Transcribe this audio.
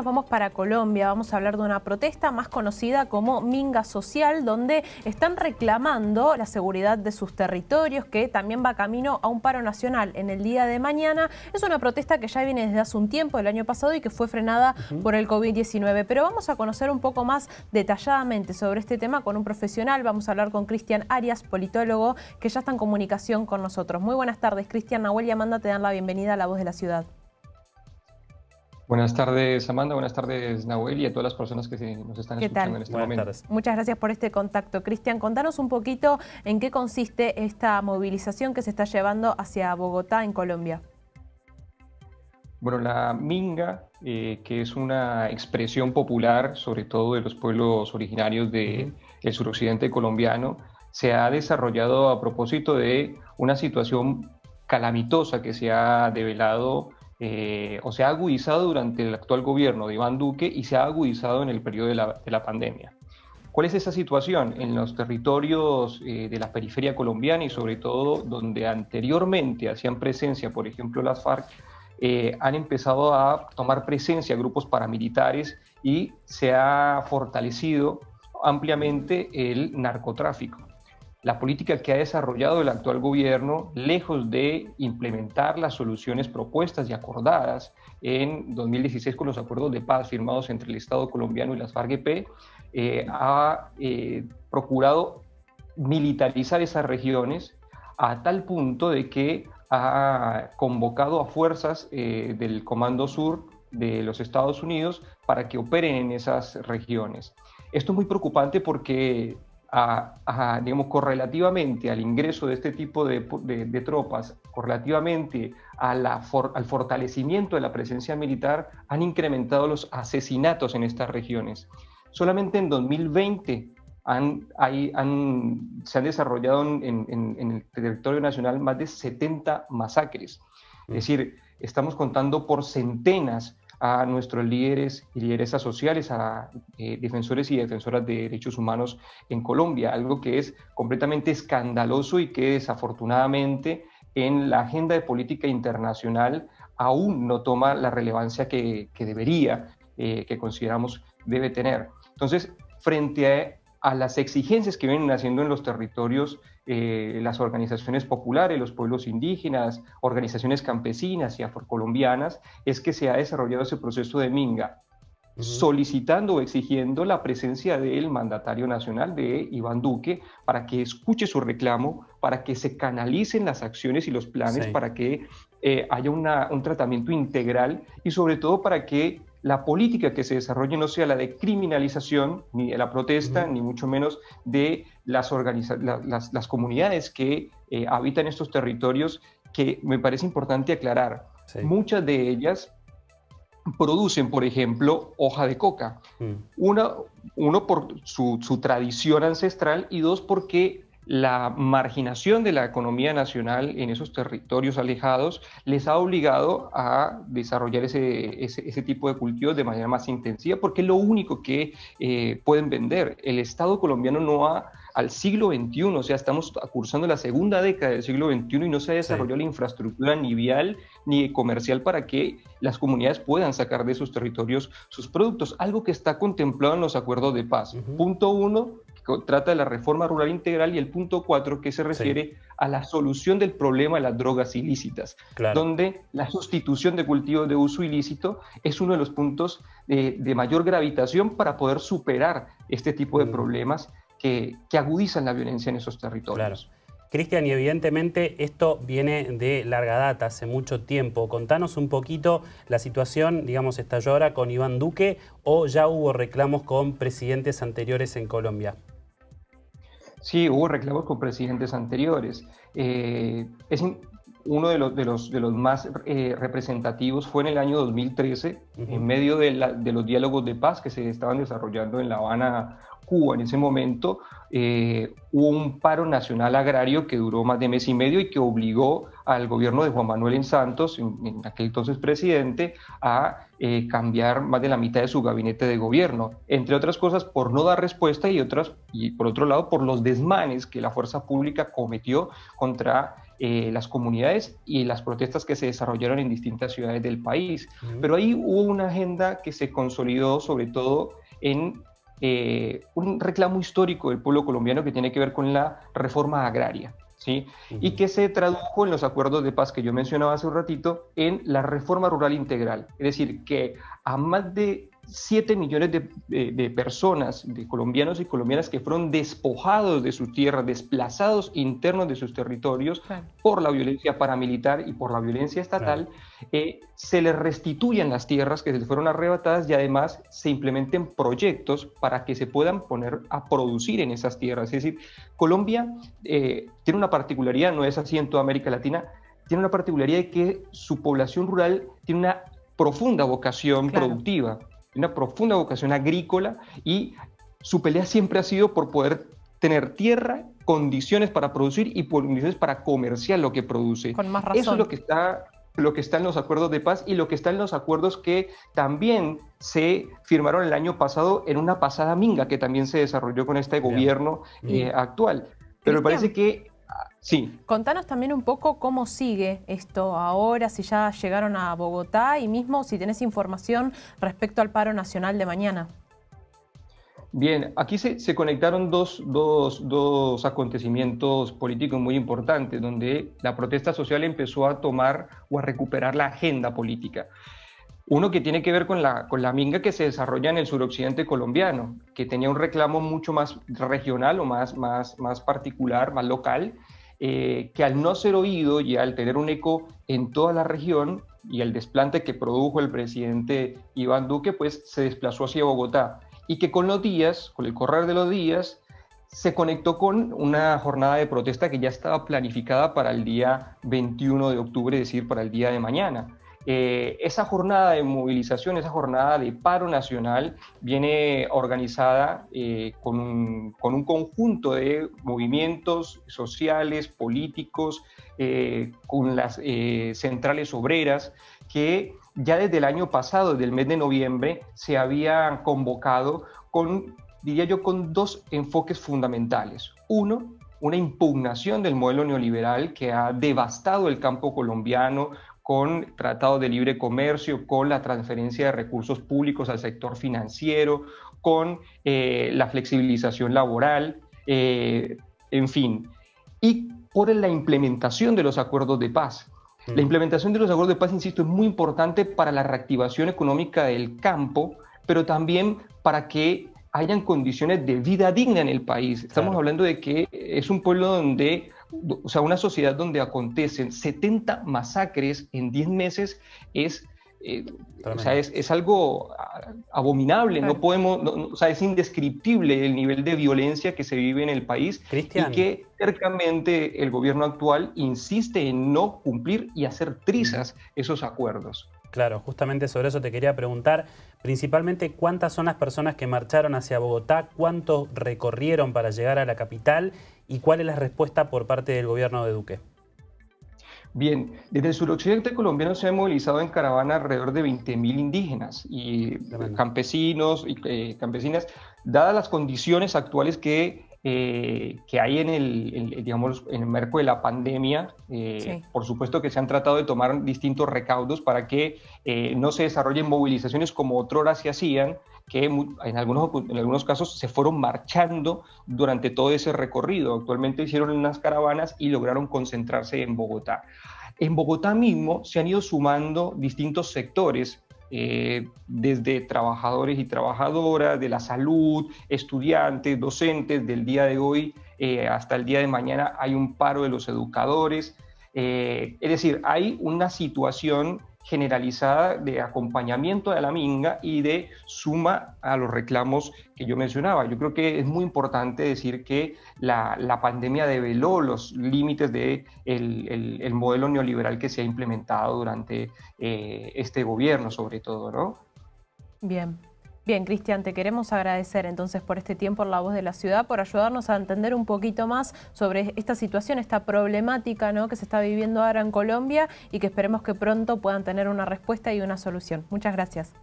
vamos para Colombia. Vamos a hablar de una protesta más conocida como Minga Social, donde están reclamando la seguridad de sus territorios, que también va camino a un paro nacional en el día de mañana. Es una protesta que ya viene desde hace un tiempo, el año pasado, y que fue frenada por el COVID-19. Pero vamos a conocer un poco más detalladamente sobre este tema con un profesional. Vamos a hablar con Cristian Arias, politólogo, que ya está en comunicación con nosotros. Muy buenas tardes, Cristian. Nahuel y Amanda te dan la bienvenida a La Voz de la Ciudad. Buenas tardes, Amanda. Buenas tardes, Nahuel, y a todas las personas que nos están escuchando en este momento. Muchas gracias por este contacto. Cristian, contanos un poquito en qué consiste esta movilización que se está llevando hacia Bogotá, en Colombia. Bueno, la Minga, que es una expresión popular, sobre todo de los pueblos originarios del suroccidente colombiano, se ha desarrollado a propósito de una situación calamitosa que se ha develado o se ha agudizado durante el actual gobierno de Iván Duque y se ha agudizado en el periodo de la pandemia. ¿Cuál es esa situación? En los territorios de la periferia colombiana y sobre todo donde anteriormente hacían presencia, por ejemplo, las FARC, han empezado a tomar presencia grupos paramilitares y se ha fortalecido ampliamente el narcotráfico. La política que ha desarrollado el actual gobierno, lejos de implementar las soluciones propuestas y acordadas en 2016 con los acuerdos de paz firmados entre el Estado colombiano y las FARC-EP, ha procurado militarizar esas regiones a tal punto de que ha convocado a fuerzas del Comando Sur de los Estados Unidos para que operen en esas regiones. Esto es muy preocupante porque digamos, correlativamente al ingreso de este tipo de tropas, correlativamente al fortalecimiento de la presencia militar, han incrementado los asesinatos en estas regiones. Solamente en 2020 se han desarrollado en el territorio nacional más de 70 masacres. Es decir, estamos contando por centenas a nuestros líderes y lideresas sociales, a defensores y defensoras de derechos humanos en Colombia, algo que es completamente escandaloso y que desafortunadamente en la agenda de política internacional aún no toma la relevancia que debería, que consideramos debe tener. Entonces, frente a las exigencias que vienen haciendo en los territorios las organizaciones populares, los pueblos indígenas, organizaciones campesinas y afrocolombianas, es que se ha desarrollado ese proceso de Minga, solicitando o exigiendo la presencia del mandatario nacional, de Iván Duque, para que escuche su reclamo, para que se canalicen las acciones y los planes, para que haya un tratamiento integral y sobre todo para que la política que se desarrolle no sea la de criminalización, ni de la protesta, ni mucho menos de las comunidades que habitan estos territorios, que me parece importante aclarar. Muchas de ellas producen, por ejemplo, hoja de coca. Uno por su tradición ancestral y dos porque la marginación de la economía nacional en esos territorios alejados les ha obligado a desarrollar ese tipo de cultivos de manera más intensiva, porque es lo único que pueden vender. El Estado colombiano no ha, al siglo XXI, o sea, estamos cursando la segunda década del siglo XXI y no se ha desarrollado la infraestructura ni vial ni comercial para que las comunidades puedan sacar de sus territorios sus productos, algo que está contemplado en los acuerdos de paz. Punto 1, trata de la reforma rural integral, y el punto 4 que se refiere a la solución del problema de las drogas ilícitas, donde la sustitución de cultivos de uso ilícito es uno de los puntos de mayor gravitación para poder superar este tipo de problemas que agudizan la violencia en esos territorios. Cristian, y evidentemente esto viene de larga data, hace mucho tiempo. Contanos un poquito la situación, digamos, ¿estalló ahora con Iván Duque o ya hubo reclamos con presidentes anteriores en Colombia? Sí, hubo reclamos con presidentes anteriores. Uno de los más representativos fue en el año 2013, en medio de los diálogos de paz que se estaban desarrollando en La Habana Cuba en ese momento, hubo un paro nacional agrario que duró más de mes y medio y que obligó al gobierno de Juan Manuel en Santos, en aquel entonces presidente, a cambiar más de la mitad de su gabinete de gobierno, entre otras cosas por no dar respuesta y por otro lado por los desmanes que la fuerza pública cometió contra las comunidades y las protestas que se desarrollaron en distintas ciudades del país. Pero ahí hubo una agenda que se consolidó sobre todo en un reclamo histórico del pueblo colombiano que tiene que ver con la reforma agraria, ¿sí? Y que se tradujo en los acuerdos de paz que yo mencionaba hace un ratito en la reforma rural integral. Es decir, que a más de 7 millones de personas, de colombianos y colombianas que fueron despojados de sus tierras, desplazados internos de sus territorios por la violencia paramilitar y por la violencia estatal, se les restituyan las tierras que se les fueron arrebatadas y además se implementen proyectos para que se puedan poner a producir en esas tierras. Es decir, Colombia tiene una particularidad, no es así en toda América Latina, tiene una particularidad de que su población rural tiene una profunda vocación productiva, una profunda vocación agrícola y su pelea siempre ha sido por poder tener tierra, condiciones para producir y condiciones para comerciar lo que produce. Con más razón. Eso es lo que está en los acuerdos de paz y lo que está en los acuerdos que también se firmaron el año pasado en una pasada minga que también se desarrolló con este gobierno actual. Pero me parece que sí. Contanos también un poco cómo sigue esto ahora, si ya llegaron a Bogotá y mismo si tenés información respecto al paro nacional de mañana. Bien, aquí se conectaron dos acontecimientos políticos muy importantes, donde la protesta social empezó a tomar o a recuperar la agenda política. Uno que tiene que ver con la minga que se desarrolla en el suroccidente colombiano, que tenía un reclamo mucho más regional o más particular, más local, que al no ser oído y al tener un eco en toda la región y el desplante que produjo el presidente Iván Duque, pues se desplazó hacia Bogotá y que con el correr de los días, se conectó con una jornada de protesta que ya estaba planificada para el día 21 de octubre, es decir, para el día de mañana. Esa jornada de movilización, esa jornada de paro nacional viene organizada con un conjunto de movimientos sociales, políticos, con las centrales obreras que ya desde el año pasado, desde el mes de noviembre, se habían convocado diría yo, con dos enfoques fundamentales. Uno, una impugnación del modelo neoliberal que ha devastado el campo colombiano, con tratados de libre comercio, con la transferencia de recursos públicos al sector financiero, con la flexibilización laboral, en fin, y por la implementación de los acuerdos de paz. La implementación de los acuerdos de paz, insisto, es muy importante para la reactivación económica del campo, pero también para que hayan condiciones de vida digna en el país. Estamos hablando de que es un pueblo donde, o sea, una sociedad donde acontecen 70 masacres en 10 meses es algo abominable, no podemos, o sea, es indescriptible el nivel de violencia que se vive en el país. Cristian. Y que cercamente el gobierno actual insiste en no cumplir y hacer trizas esos acuerdos. Claro, justamente sobre eso te quería preguntar, principalmente cuántas son las personas que marcharon hacia Bogotá, cuántos recorrieron para llegar a la capital y cuál es la respuesta por parte del gobierno de Duque. Bien, desde el suroccidente colombiano se han movilizado en caravana alrededor de 20.000 indígenas y campesinos y campesinas, dadas las condiciones actuales que hay en el marco de la pandemia. Por supuesto que se han tratado de tomar distintos recaudos para que no se desarrollen movilizaciones como otrora se hacían, que en algunos casos se fueron marchando durante todo ese recorrido. Actualmente hicieron unas caravanas y lograron concentrarse en Bogotá. En Bogotá mismo se han ido sumando distintos sectores, desde trabajadores y trabajadoras, de la salud, estudiantes, docentes. Del día de hoy hasta el día de mañana hay un paro de los educadores. Es decir, hay una situación generalizada de acompañamiento de la minga y de suma a los reclamos que yo mencionaba. Yo creo que es muy importante decir que la pandemia develó los límites del el modelo neoliberal que se ha implementado durante este gobierno, sobre todo, ¿no? Bien. Bien, Cristian, te queremos agradecer entonces por este tiempo en La Voz de la Ciudad, por ayudarnos a entender un poquito más sobre esta situación, esta problemática, ¿no?, que se está viviendo ahora en Colombia y que esperemos que pronto puedan tener una respuesta y una solución. Muchas gracias.